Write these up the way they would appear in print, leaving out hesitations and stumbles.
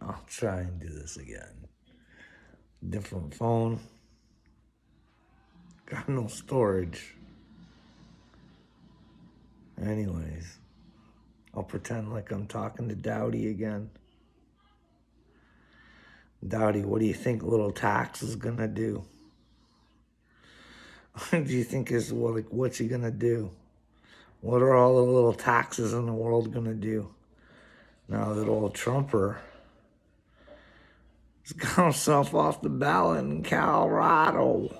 I'll try and do this again. Different phone. Got no storage. Anyways, I'll pretend like I'm talking to Dowdy again. Dowdy, what do you think little tax is gonna do? What do you think is what's he gonna do? What are all the little taxes in the world gonna do? Now that old Trumper has got himself off the ballot in Colorado.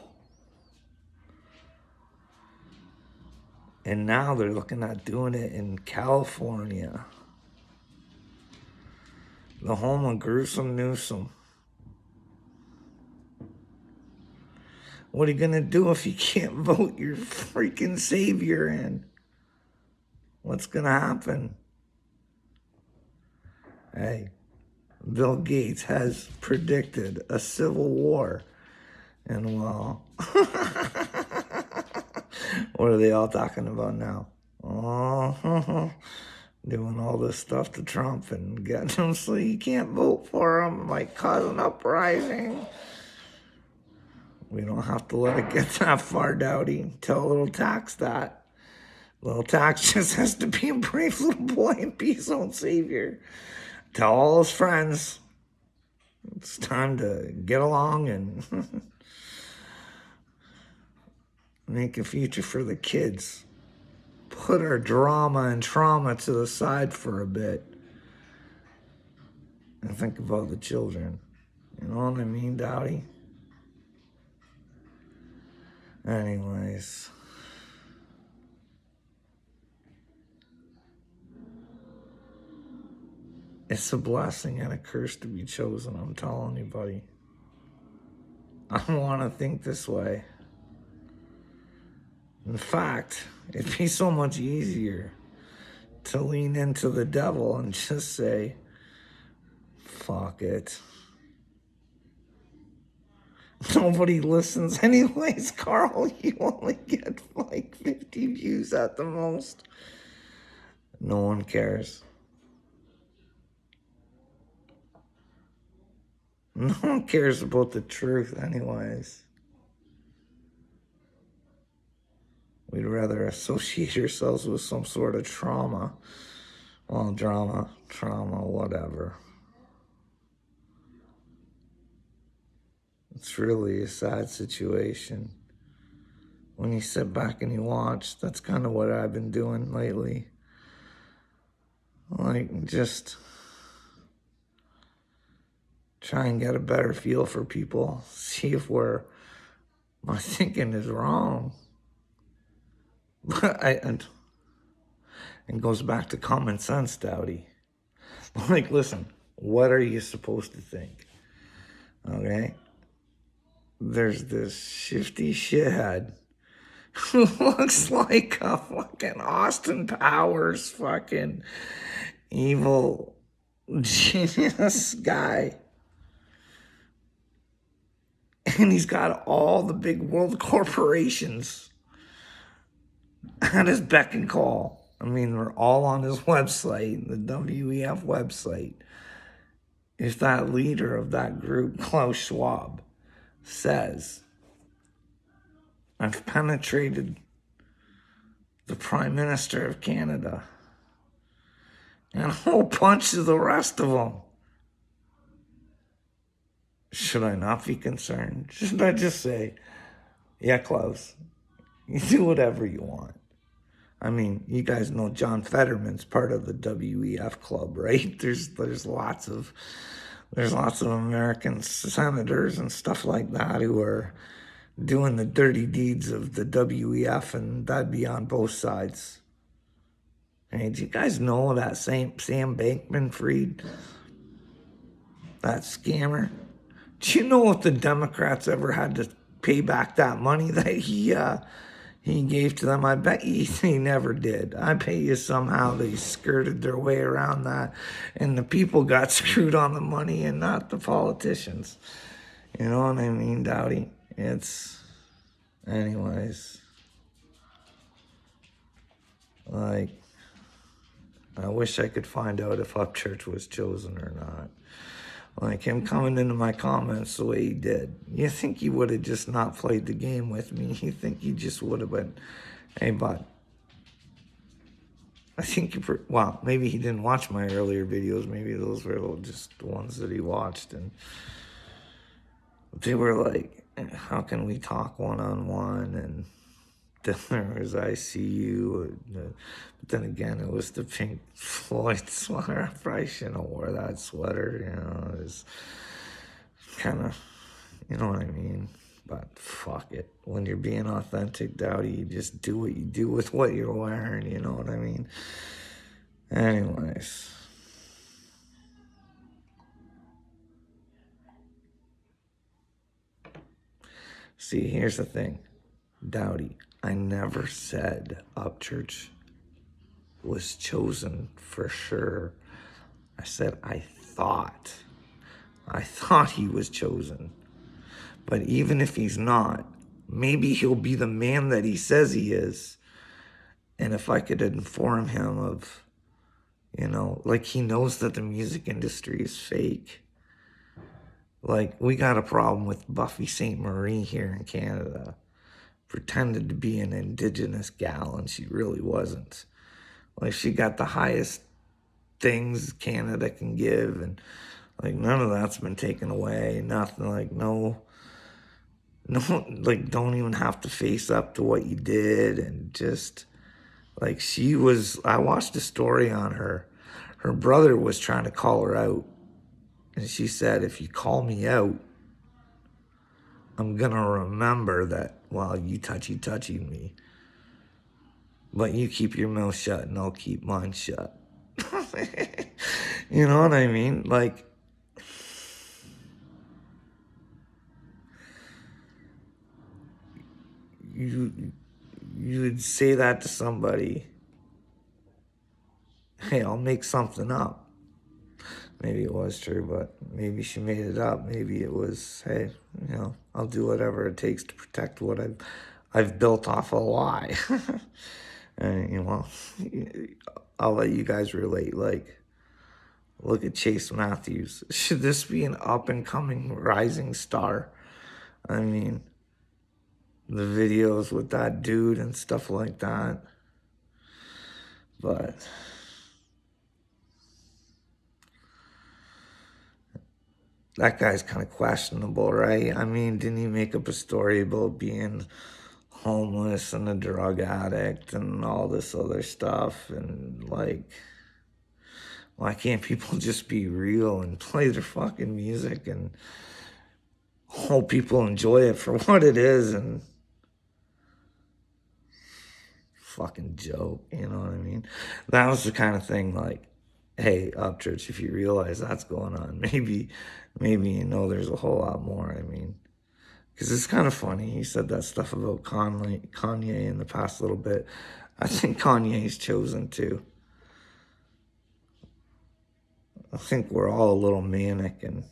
And now they're looking at doing it in California. The home of Gruesome Newsom. What are you gonna do if you can't vote your freaking savior in? What's gonna happen? Hey, Bill Gates has predicted a civil war. And well, what are they all talking about now? Oh, doing all this stuff to Trump and getting him so you can't vote for him, like causing uprising. We don't have to let it get that far, Dowdy. Tell little Tax that. Little Tax just has to be a brave little boy and be his own savior. Tell all his friends it's time to get along and make a future for the kids. Put our drama and trauma to the side for a bit and think about the children. You know what I mean, Dowdy? Anyways. It's a blessing and a curse to be chosen, I'm telling you, buddy. I want to think this way. In fact, it'd be so much easier to lean into the devil and just say, fuck it. Nobody listens anyways, Carl. You only get like 50 views at the most. No one cares. No one cares about the truth anyways. We'd rather associate ourselves with some sort of trauma. Well, trauma, whatever. It's really a sad situation. When you sit back and you watch, that's kind of what I've been doing lately. Like, just try and get a better feel for people. See if my thinking is wrong. But and goes back to common sense, Dowdy. Like, listen, what are you supposed to think? Okay? There's this shifty shithead who looks like a fucking Austin Powers fucking evil genius guy. And he's got all the big world corporations at his beck and call. I mean, they're all on his website, the WEF website. If that leader of that group, Klaus Schwab, says, I've penetrated the Prime Minister of Canada and a whole bunch of the rest of them, should I not be concerned? Should I just say, yeah, Klaus, you do whatever you want? I mean, you guys know John Fetterman's part of the WEF club, right? There's lots of American senators and stuff like that who are doing the dirty deeds of the WEF, and that'd be on both sides. Hey, do you guys know that Sam Bankman-Fried, that scammer? Do you know if the Democrats ever had to pay back that money that he gave to them? I bet he never did. I bet you somehow they skirted their way around that, and the people got screwed on the money and not the politicians. You know what I mean, Dowdy? Anyways, like, I wish I could find out if Upchurch was chosen or not. Like him coming into my comments the way he did. You think he would have just not played the game with me? You think he just would have been, hey, bud. I think well, maybe he didn't watch my earlier videos. Maybe those were just the ones that he watched. And they were like, how can we talk one-on-one? And then there was I See You. But then again, it was the Pink Floyd sweater. I probably shouldn't have wore that sweater. You know, it was kind of, you know what I mean? But fuck it. When you're being authentic, Dowdy, you just do what you do with what you're wearing. You know what I mean? Anyways. See, here's the thing. Dowdy, I never said Upchurch was chosen for sure. I said I thought he was chosen. But even if he's not, maybe he'll be the man that he says he is. And if I could inform him of, you know, like he knows that the music industry is fake. Like, we got a problem with Buffy St. Marie here in Canada. Pretended to be an Indigenous gal, and she really wasn't. Like, she got the highest things Canada can give, and, like, none of that's been taken away. Nothing, like, no, like, don't even have to face up to what you did, and just, like, I watched a story on her. Her brother was trying to call her out, and she said, if you call me out, I'm going to remember that, well, you touchy me. But you keep your mouth shut and I'll keep mine shut. You know what I mean? Like, you'd say that to somebody. Hey, I'll make something up. Maybe it was true, but maybe she made it up. Maybe it was, hey, you know, I'll do whatever it takes to protect what I've built off a lie. And, you know, I'll let you guys relate. Like, look at Chase Matthews. Should this be an up-and-coming rising star? I mean, the videos with that dude and stuff like that. But that guy's kind of questionable, right? I mean, didn't he make up a story about being homeless and a drug addict and all this other stuff? And, like, why can't people just be real and play their fucking music and hope people enjoy it for what it is? And fucking joke, you know what I mean? That was the kind of thing, like, hey, Upchurch, if you realize that's going on, maybe you know there's a whole lot more. I mean, because it's kind of funny. He said that stuff about Kanye in the past little bit. I think Kanye's chosen too. I think we're all a little manic and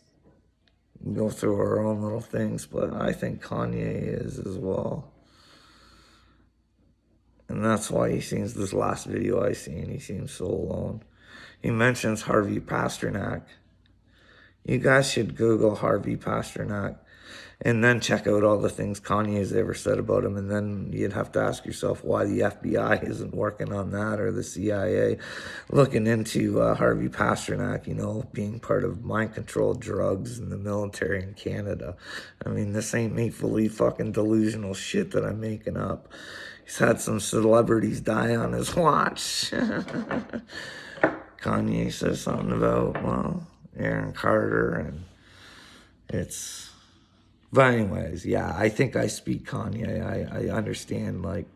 go through our own little things, but I think Kanye is as well. And that's why he seems, this last video I seen, he seems so alone. He mentions Harvey Pasternak. You guys should Google Harvey Pasternak and then check out all the things Kanye's ever said about him. And then you'd have to ask yourself why the FBI isn't working on that, or the CIA looking into Harvey Pasternak, you know, being part of mind-controlled drugs in the military in Canada. I mean, this ain't make-believe fucking delusional shit that I'm making up. He's had some celebrities die on his watch. Kanye says something about, well, Aaron Carter, and it's... But anyways, yeah, I think I speak Kanye. I understand, like,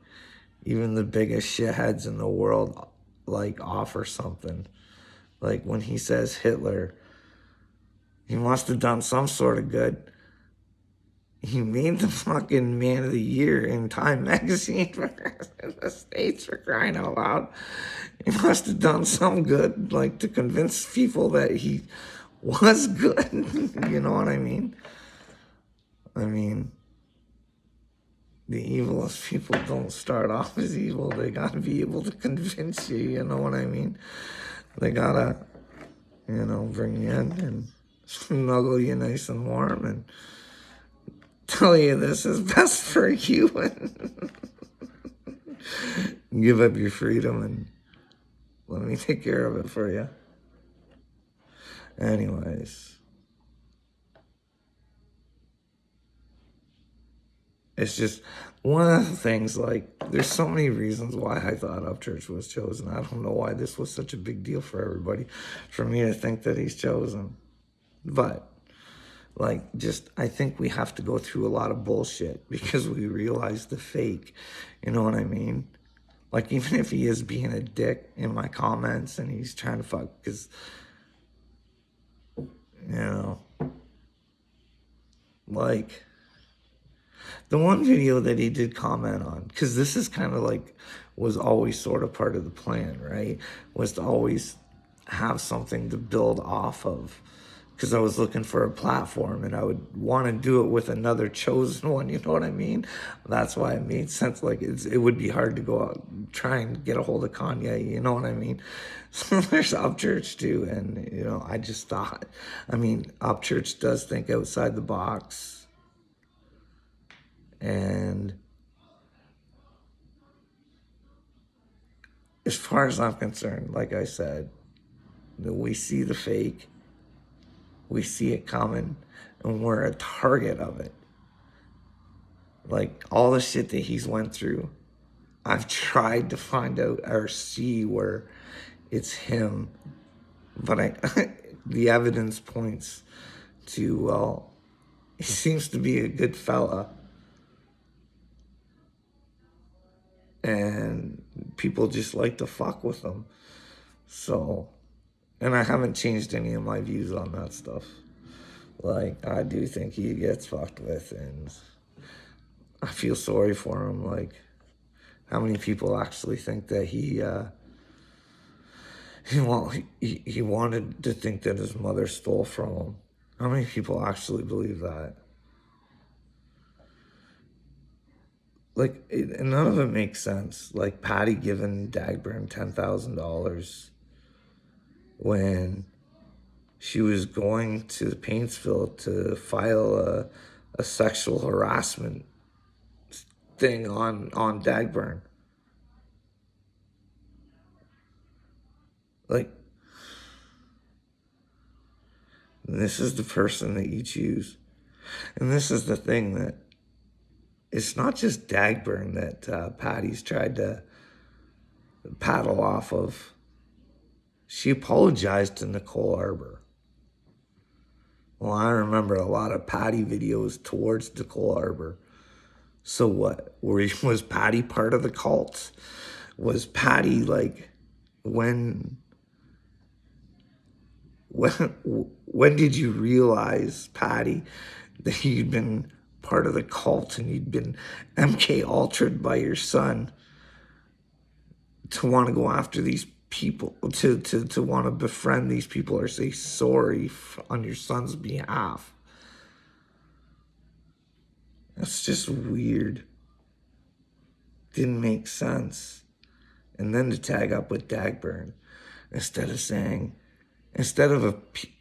even the biggest shitheads in the world, like, offer something. Like, when he says Hitler, he must have done some sort of good. He made the fucking Man of the Year in Time magazine for the States, for crying out loud. He must have done some good, like, to convince people that he was good. You know what I mean? I mean, the evilest people don't start off as evil. They gotta be able to convince you, you know what I mean? They gotta, you know, bring you in. And snuggle you nice and warm and tell you this is best for you and give up your freedom and let me take care of it for you. Anyways, it's just one of the things, like, there's so many reasons why I thought Upchurch was chosen. I don't know why this was such a big deal for everybody, for me to think that he's chosen. But, like, just, I think we have to go through a lot of bullshit because we realize the fake. You know what I mean? Like, even if he is being a dick in my comments and he's trying to fuck, because, you know, like, the one video that he did comment on, because this is kind of like, was always sort of part of the plan, right? Was to always have something to build off of. Because I was looking for a platform and I would want to do it with another chosen one, you know what I mean? That's why it made sense. Like, it would be hard to go out and try and get a hold of Kanye, you know what I mean? So there's Upchurch too, and, you know, I just thought, I mean, Upchurch does think outside the box. And as far as I'm concerned, like I said, we see the fake, we see it coming, and we're a target of it. Like, all the shit that he's went through, I've tried to find out or see where it's him, but the evidence points to, well, he seems to be a good fella. And people just like to fuck with him. So, and I haven't changed any of my views on that stuff. Like, I do think he gets fucked with, and I feel sorry for him. Like, how many people actually think that he wanted to think that his mother stole from him? How many people actually believe that? Like, none of it makes sense. Like, Patty giving Dagburn $10,000 when she was going to Paintsville to file a sexual harassment thing on Dagburn. Like, this is the person that you choose. And this is the thing, that it's not just Dagburn that Patty's tried to paddle off of. She apologized to Nicole Arbour. Well, I remember a lot of Patty videos towards Nicole Arbour. So what? Was Patty part of the cult? Was Patty, like, when did you realize, Patty, that you'd been part of the cult and you'd been MK Ultra'd by your son to want to go after these people, to want to befriend these people or say sorry on your son's behalf? That's just weird. Didn't make sense. And then to tag up with Dagburn instead of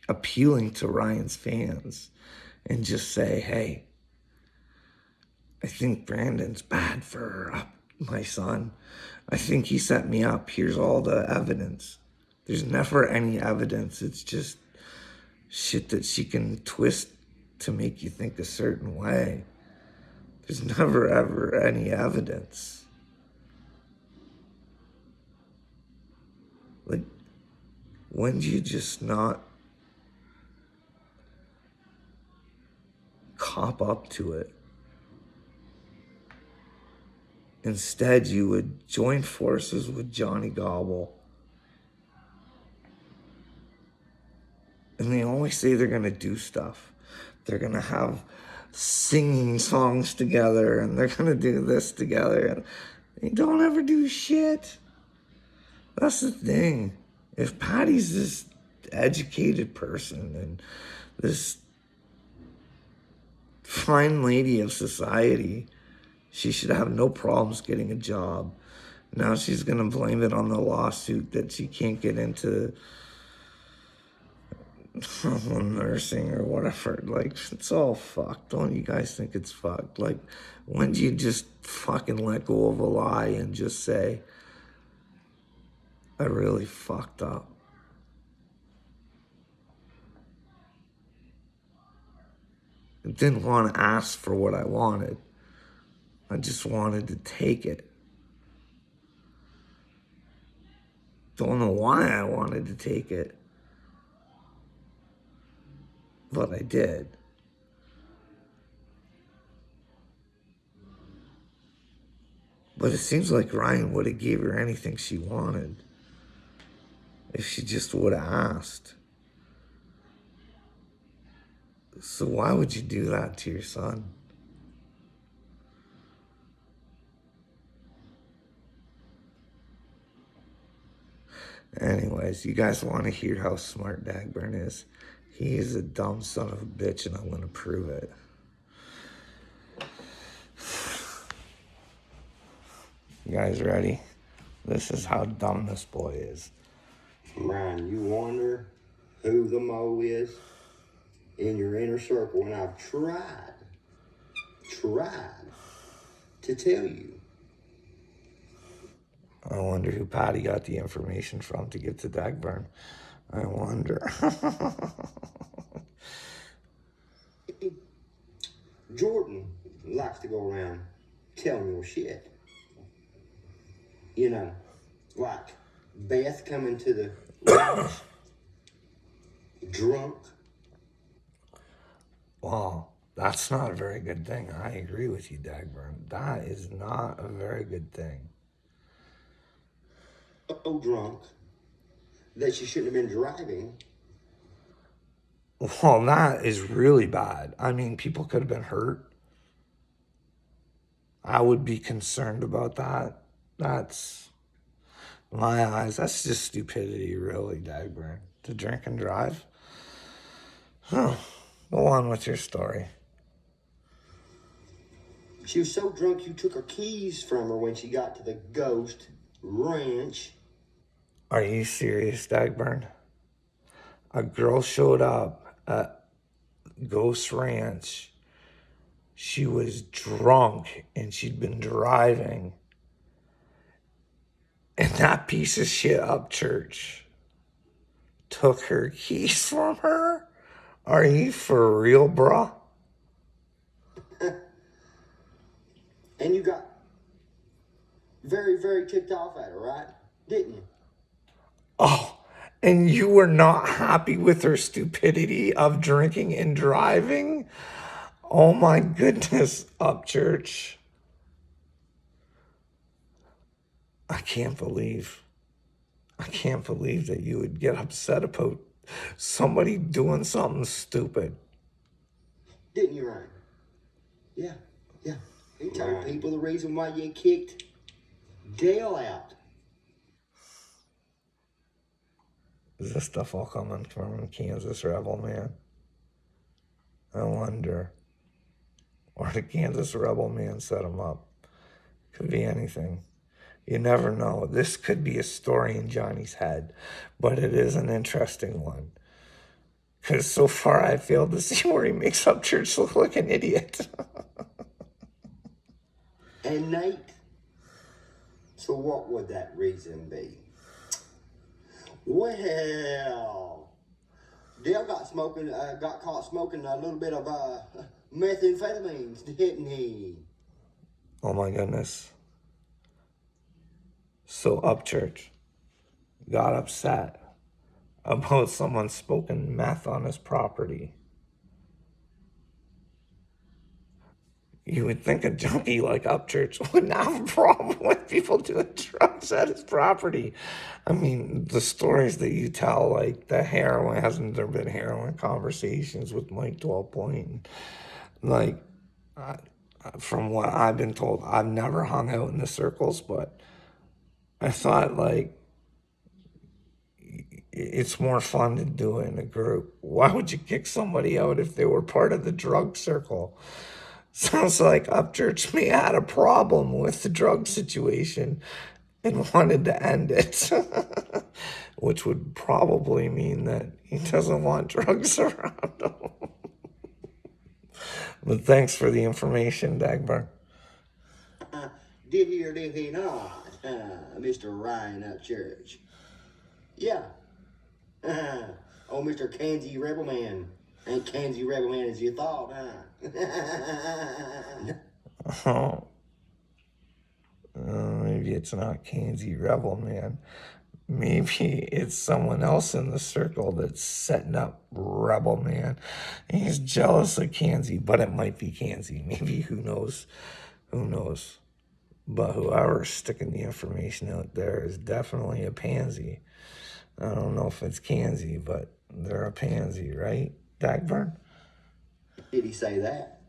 appealing to Ryan's fans and just say, hey, I think Brandon's bad for my son. I think he set me up. Here's all the evidence. There's never any evidence. It's just shit that she can twist to make you think a certain way. There's never, ever any evidence. Like, when do you just not cop up to it? Instead, you would join forces with Johnny Gobble. And they always say they're going to do stuff. They're going to have singing songs together, and they're going to do this together. And they don't ever do shit. That's the thing. If Patty's this educated person and this fine lady of society, she should have no problems getting a job. Now she's going to blame it on the lawsuit that she can't get into nursing or whatever. Like, it's all fucked. Don't you guys think it's fucked? Like, when do you just fucking let go of a lie and just say, I really fucked up? I didn't want to ask for what I wanted. I just wanted to take it. Don't know why I wanted to take it, but I did. But it seems like Ryan would have gave her anything she wanted if she just would have asked. So why would you do that to your son? Anyways, you guys want to hear how smart Dagburn is? He is a dumb son of a bitch, and I'm going to prove it. You guys ready? This is how dumb this boy is. Ryan, you wonder who the Mo is in your inner circle, and I've tried to tell you. I wonder who Patty got the information from to get to Dagburn. I wonder. Jordan likes to go around telling your shit. You know, like Beth coming to the ranch drunk. Well, that's not a very good thing. I agree with you, Dagburn. That is not a very good thing. So drunk that she shouldn't have been driving. Well, that is really bad. I mean, people could have been hurt. I would be concerned about that. That's, in my eyes, that's just stupidity, really, Dagburn. To drink and drive? Huh. Go on with your story. She was so drunk you took her keys from her when she got to the Ghost Ranch. Are you serious, Dagburn? A girl showed up at Ghost Ranch. She was drunk and she'd been driving. And that piece of shit Upchurch took her keys from her? Are you for real, bro? And you got very, very ticked off at her, right? Didn't you? Oh, and you were not happy with her stupidity of drinking and driving? Oh my goodness, Upchurch. I can't believe that you would get upset about somebody doing something stupid. Didn't you, Ryan? Yeah. He told people the reason why you kicked Dale out. Is this stuff all coming from Kansas Rebel, man? I wonder. Or the Kansas Rebel man set him up. Could be anything. You never know. This could be a story in Johnny's head, but it is an interesting one. Because so far I failed to see where he makes Upchurch look like an idiot. And Nate? So what would that reason be? Well, Dale got caught smoking a little bit of methamphetamines, didn't he? Oh my goodness. So Upchurch got upset about someone smoking meth on his property. You would think a junkie like Upchurch wouldn't have a problem with people doing drugs at his property. I mean, the stories that you tell, like the heroin, hasn't there been heroin conversations with Mike 12 Point? Like, from what I've been told, I've never hung out in the circles, but I thought, like, it's more fun to do it in a group. Why would you kick somebody out if they were part of the drug circle? Sounds like Upchurch may have had a problem with the drug situation. and wanted to end it, which would probably mean that he doesn't want drugs around him. But thanks for the information, Dagburn. Did he or did he not, Mr. Ryan Upchurch? Yeah. Oh, Mr. Kansy Rebel Man. Ain't Kansy Rebel Man as you thought, huh? Maybe it's not Kansy Rebel Man. Maybe it's someone else in the circle that's setting up Rebel Man. He's jealous of Kansy, but it might be Kansy. Maybe, who knows? Who knows? But whoever's sticking the information out there is definitely a pansy. I don't know if it's Kansy, but they're a pansy, right, Dagburn? Did he say that?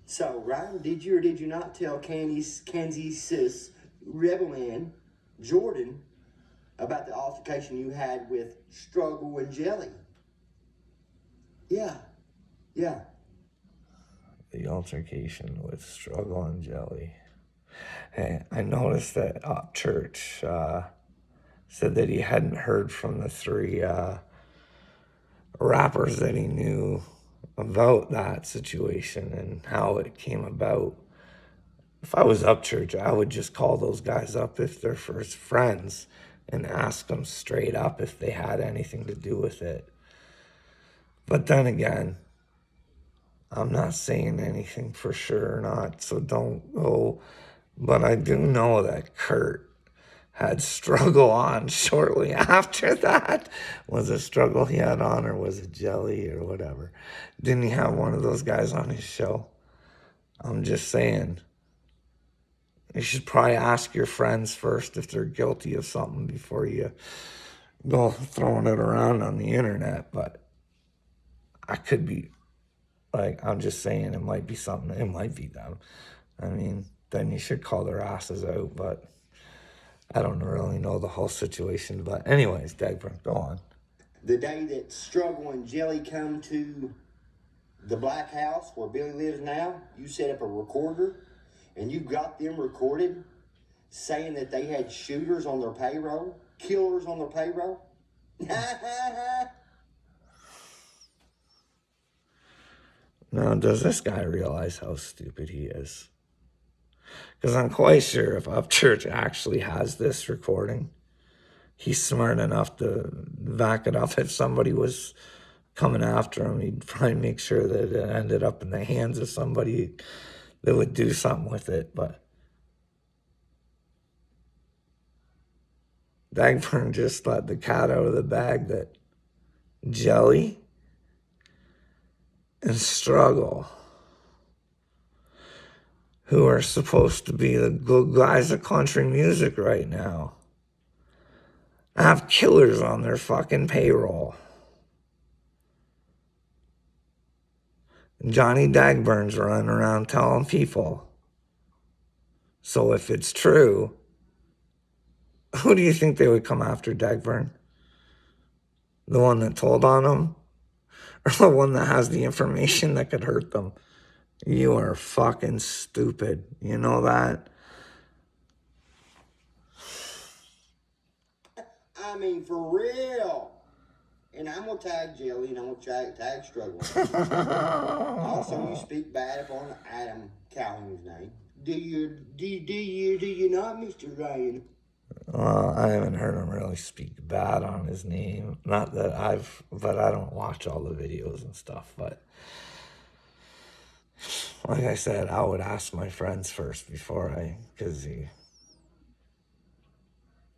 So, Ryan, did you or did you not tell Kansas Rebel Man, Jordan, about the altercation you had with Struggle and Jelly? Yeah. The altercation with Struggle and Jelly. Hey, I noticed that Upchurch said that he hadn't heard from the three rappers that he knew about that situation and how it came about. If I was Upchurch, I would just call those guys up if they're first friends and ask them straight up if they had anything to do with it. But then again, I'm not saying anything for sure or not, so don't go. But I do know that Kurt had Struggle on shortly after that. Was it Struggle he had on, or was it Jelly or whatever? Didn't he have one of those guys on his show? I'm just saying. You should probably ask your friends first if they're guilty of something before you go throwing it around on the internet. But I could be, like, I'm just saying, it might be something. It might be them. I mean, then you should call their asses out. But I don't really know the whole situation. But anyways, Dagburn, go on. The day that Struggle and Jelly come to the Black House where Billy lives now, you set up a recorder and you got them recorded saying that they had shooters on their payroll, killers on their payroll. Now, does this guy realize how stupid he is? Because I'm quite sure if Upchurch actually has this recording, he's smart enough to back it up. If somebody was coming after him, he'd probably make sure that it ended up in the hands of somebody that would do something with it. But Dagburn just let the cat out of the bag that Jelly and Struggle, who are supposed to be the good guys of country music right now, have killers on their fucking payroll. Johnny Dagburn's running around telling people. So if it's true, who do you think they would come after, Dagburn? The one that told on them? Or the one that has the information that could hurt them? You are fucking stupid. You know that? I mean, for real. And I'm going to tag Jelly and I'm going to tag Struggle. Also, you speak bad upon Adam Calhoun's name. Do you not, Mr. Ryan? Well, I haven't heard him really speak bad on his name. Not that but I don't watch all the videos and stuff. But like I said, I would ask my friends first because he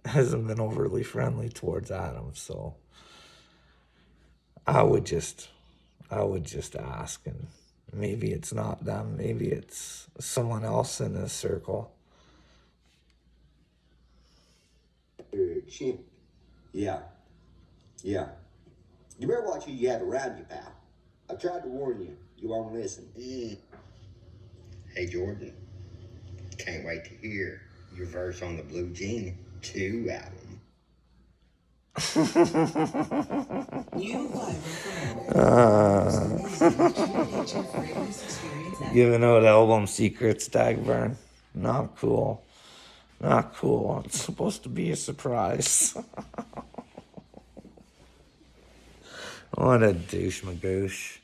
hasn't been overly friendly towards Adam. So I would just ask, and maybe it's not them. Maybe it's someone else in this circle. Yeah. You better watch who you have around you, pal. I tried to warn you. You won't listen. Hey, Jordan. Can't wait to hear your verse on the Blue Jean 2 album. Giving out album secrets, Dagburn. Not cool. Ah, cool. It's supposed to be a surprise. What a douche magoosh.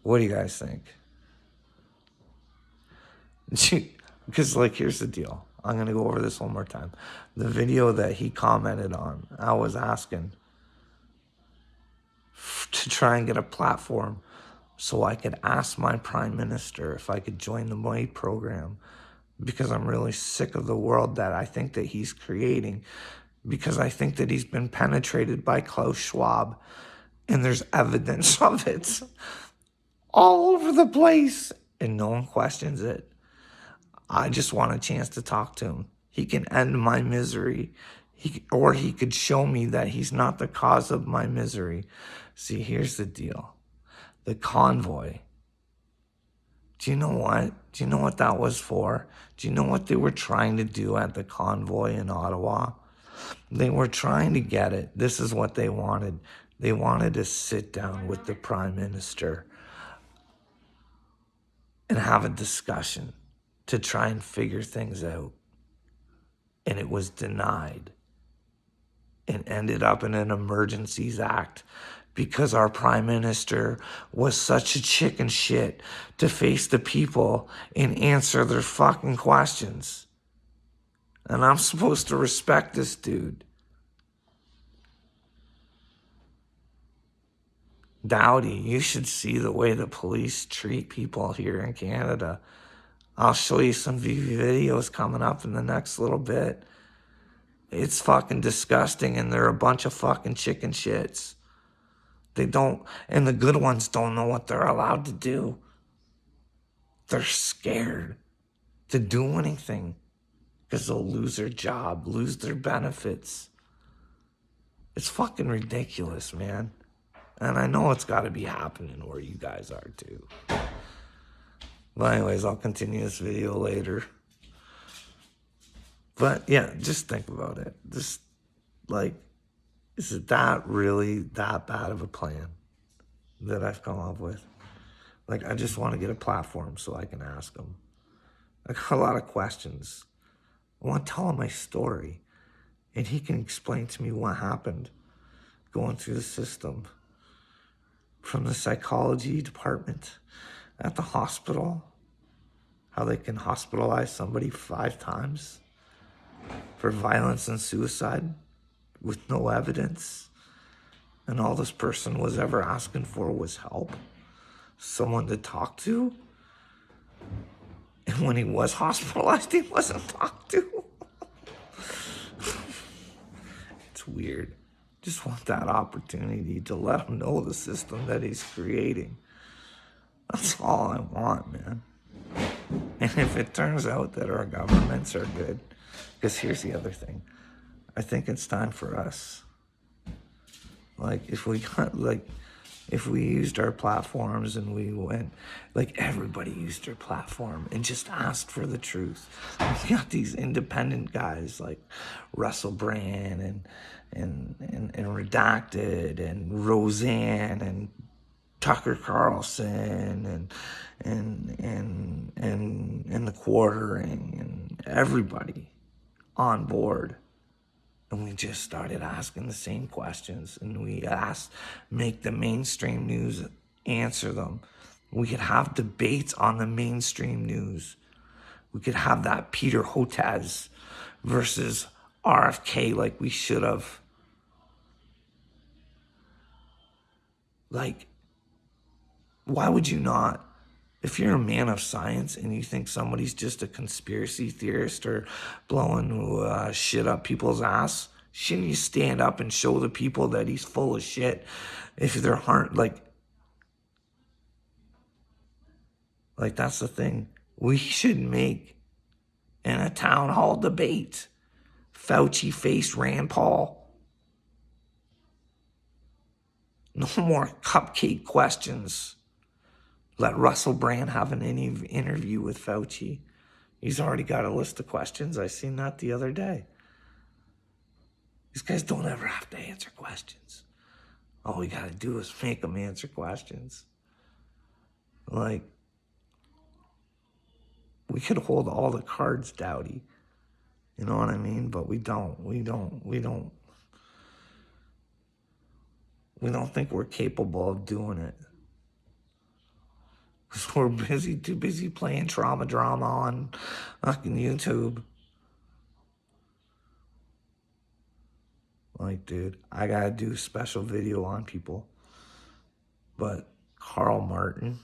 What do you guys think? Because, like, here's the deal. I'm going to go over this one more time. The video that he commented on, I was asking to try and get a platform so I could ask my prime minister if I could join the MOI program, because I'm really sick of the world that I think that he's creating, because I think that he's been penetrated by Klaus Schwab, and there's evidence of it all over the place, and no one questions it. I just want a chance to talk to him. He can end my misery, or he could show me that he's not the cause of my misery. See, here's the deal. The convoy. Do you know what? Do you know what that was for? Do you know what they were trying to do at the convoy in Ottawa? They were trying to get it. This is what they wanted. They wanted to sit down with the prime minister and have a discussion to try and figure things out. And it was denied and ended up in an Emergencies Act because our prime minister was such a chicken shit to face the people and answer their fucking questions. And I'm supposed to respect this dude. Dowdy, you should see the way the police treat people here in Canada. I'll show you some videos coming up in the next little bit. It's fucking disgusting, and they're a bunch of fucking chicken shits. They don't, and the good ones don't know what they're allowed to do. They're scared to do anything because they'll lose their job, lose their benefits. It's fucking ridiculous, man. And I know it's got to be happening where you guys are too. But anyways, I'll continue this video later. But yeah, just think about it. Just like, is it that really that bad of a plan that I've come up with? Like, I just want to get a platform so I can ask him. I got a lot of questions. I want to tell him my story, and he can explain to me what happened going through the system, from the psychology department at the hospital, how they can hospitalize somebody 5 times for violence and suicide with no evidence, and all this person was ever asking for was help, someone to talk to. And when he was hospitalized, he wasn't talked to. It's weird. Just want that opportunity to let him know the system that he's creating. That's all I want, man. And if it turns out that our governments are good, because here's the other thing. I think it's time for us. Like, if we used our platforms and we went, like, everybody used their platform and just asked for the truth. We got these independent guys like Russell Brand and Redacted and Roseanne and Tucker Carlson and the Quartering and everybody on board. And we just started asking the same questions, and we make the mainstream news answer them. We could have debates on the mainstream news. We could have that Peter Hotez versus RFK like we should have. Like, why would you not? If you're a man of science and you think somebody's just a conspiracy theorist or blowing shit up people's ass, shouldn't you stand up and show the people that he's full of shit? If there aren't, like that's the thing. We should make in a town hall debate Fauci face Rand Paul. No more cupcake questions. Let Russell Brand have an interview with Fauci. He's already got a list of questions. I seen that the other day. These guys don't ever have to answer questions. All we got to do is make them answer questions. Like, We could hold all the cards, Dowdy. You know what I mean? But we don't. We don't think we're capable of doing it. Because we're too busy playing trauma drama on fucking YouTube. Like, dude, I gotta do a special video on people. But Carl Martin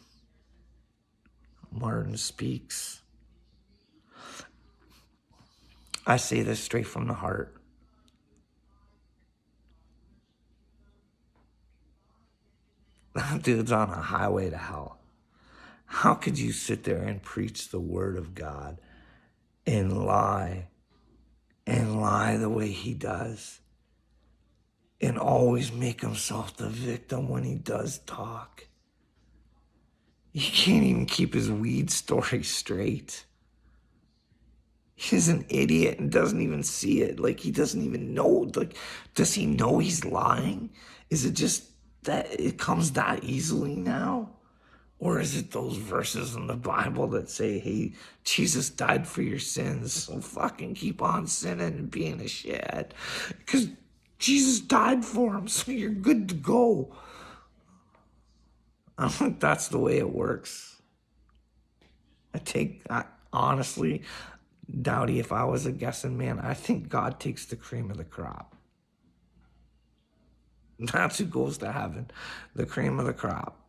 speaks. I say this straight from the heart. That dude's on a highway to hell. How could you sit there and preach the word of God and lie the way he does and always make himself the victim when he does talk? He can't even keep his weed story straight. He's an idiot and doesn't even see it. Like, he doesn't even know. Like, does he know he's lying? Is it just that it comes that easily now? Or is it those verses in the Bible that say, hey, Jesus died for your sins, so fucking keep on sinning and being a shithead? Because Jesus died for him, so you're good to go. I don't think that's the way it works. Honestly, Dowdy, if I was a guessing man, I think God takes the cream of the crop. That's who goes to heaven, the cream of the crop.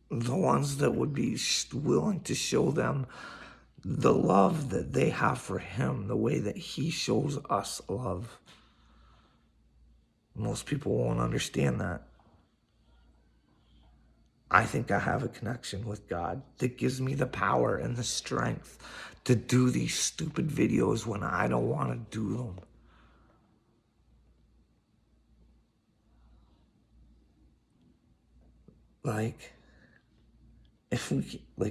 The ones that would be willing to show them the love that they have for him, the way that he shows us love. Most people won't understand that. I think I have a connection with God that gives me the power and the strength to do these stupid videos when I don't want to do them. Like,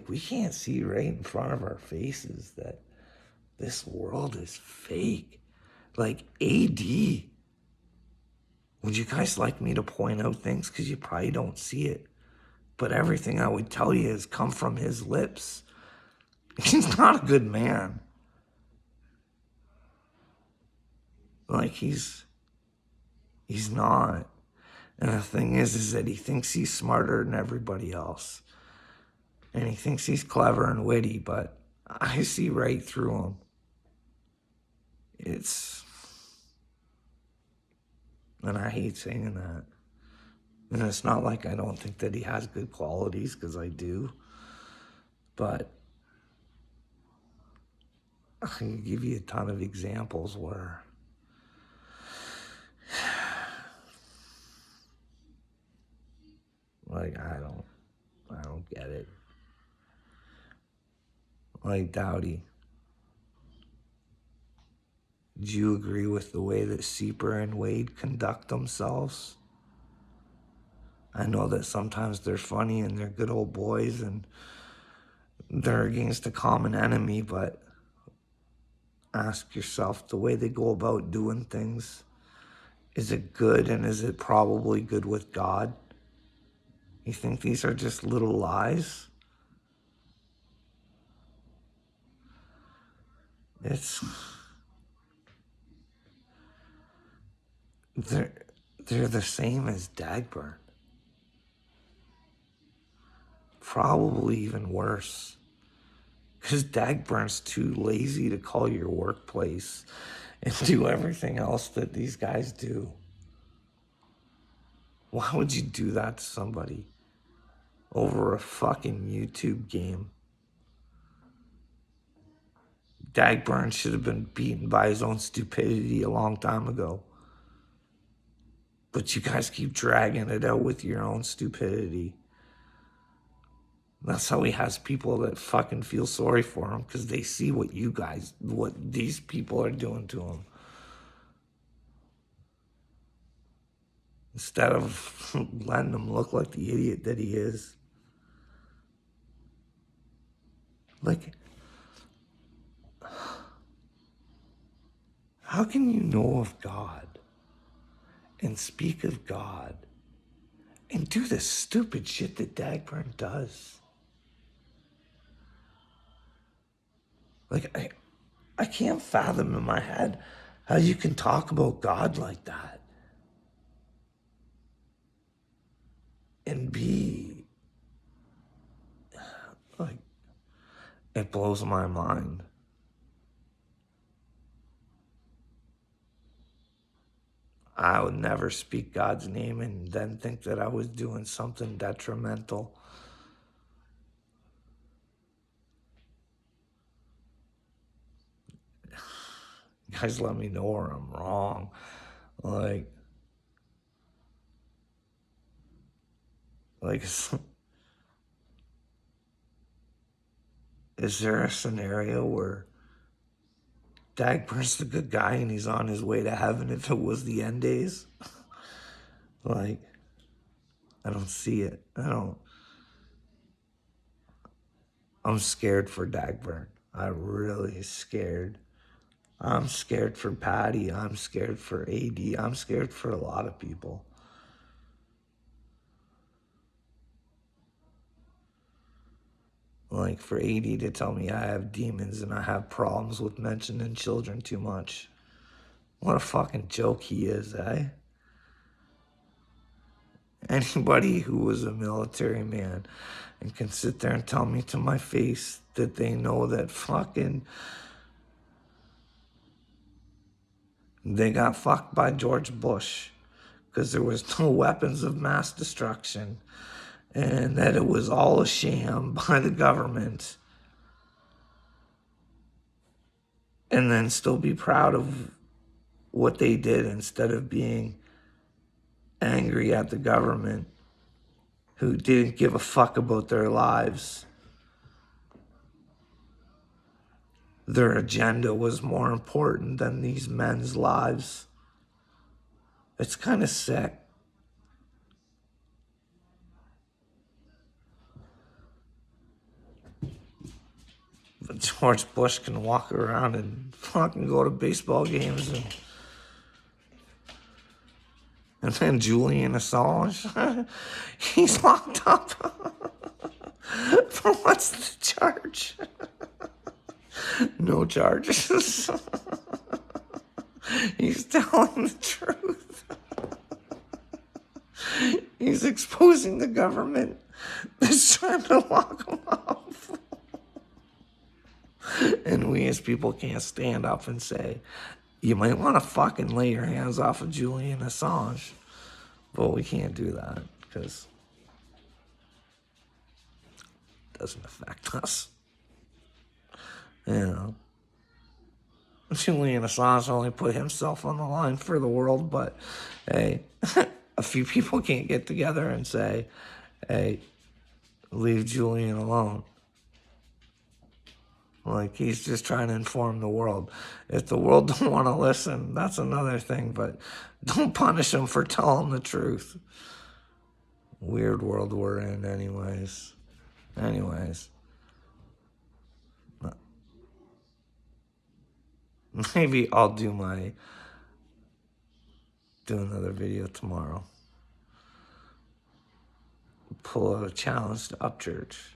we can't see right in front of our faces that this world is fake. Like, AD. Would you guys like me to point out things? Because you probably don't see it. But everything I would tell you has come from his lips. He's not a good man. Like, he's not. And the thing is that he thinks he's smarter than everybody else. And he thinks he's clever and witty, but I see right through him. And I hate saying that. And it's not like I don't think that he has good qualities, because I do. But I can give you a ton of examples where like, I don't get it. Like, Dowdy, do you agree with the way that Sieper and Wade conduct themselves? I know that sometimes they're funny and they're good old boys and they're against a common enemy, but ask yourself, the way they go about doing things, is it good, and is it probably good with God? You think these are just little lies? They're the same as Dagburn. Probably even worse. Because Dagburn's too lazy to call your workplace and do everything else that these guys do. Why would you do that to somebody over a fucking YouTube game? Dagburn should have been beaten by his own stupidity a long time ago. But you guys keep dragging it out with your own stupidity. That's how he has people that fucking feel sorry for him, because they see what these people are doing to him. Instead of letting him look like the idiot that he is. Like, how can you know of God and speak of God and do this stupid shit that Dagburn does. Like, I can't fathom in my head how you can talk about God like that and be like, it blows my mind. I would never speak God's name and then think that I was doing something detrimental. Guys, let me know where I'm wrong. Like, is there a scenario where Dagburn's the good guy and he's on his way to heaven if it was the end days? Like, I don't see it. I'm scared for Dagburn. I'm really scared. I'm scared for Patty. I'm scared for AD. I'm scared for a lot of people. Like, for AD to tell me I have demons and I have problems with mentioning children too much. What a fucking joke he is, eh? Anybody who was a military man and can sit there and tell me to my face that they know that fucking they got fucked by George Bush because there was no weapons of mass destruction and that it was all a sham by the government, and then still be proud of what they did instead of being angry at the government who didn't give a fuck about their lives. Their agenda was more important than these men's lives. It's kind of sick. But George Bush can walk around and fucking go to baseball games and then Julian Assange, he's locked up. For what's the charge? No charges. He's telling the truth. He's exposing the government that's trying to lock him up. And we as people can't stand up and say, you might want to fucking lay your hands off of Julian Assange. But we can't do that because it doesn't affect us. You know, Julian Assange only put himself on the line for the world, but hey, a few people can't get together and say, hey, leave Julian alone. Like, he's just trying to inform the world. If the world don't want to listen, that's another thing, but don't punish him for telling the truth. Weird world we're in anyways. Maybe I'll do another video tomorrow. Pull out a challenge to Upchurch.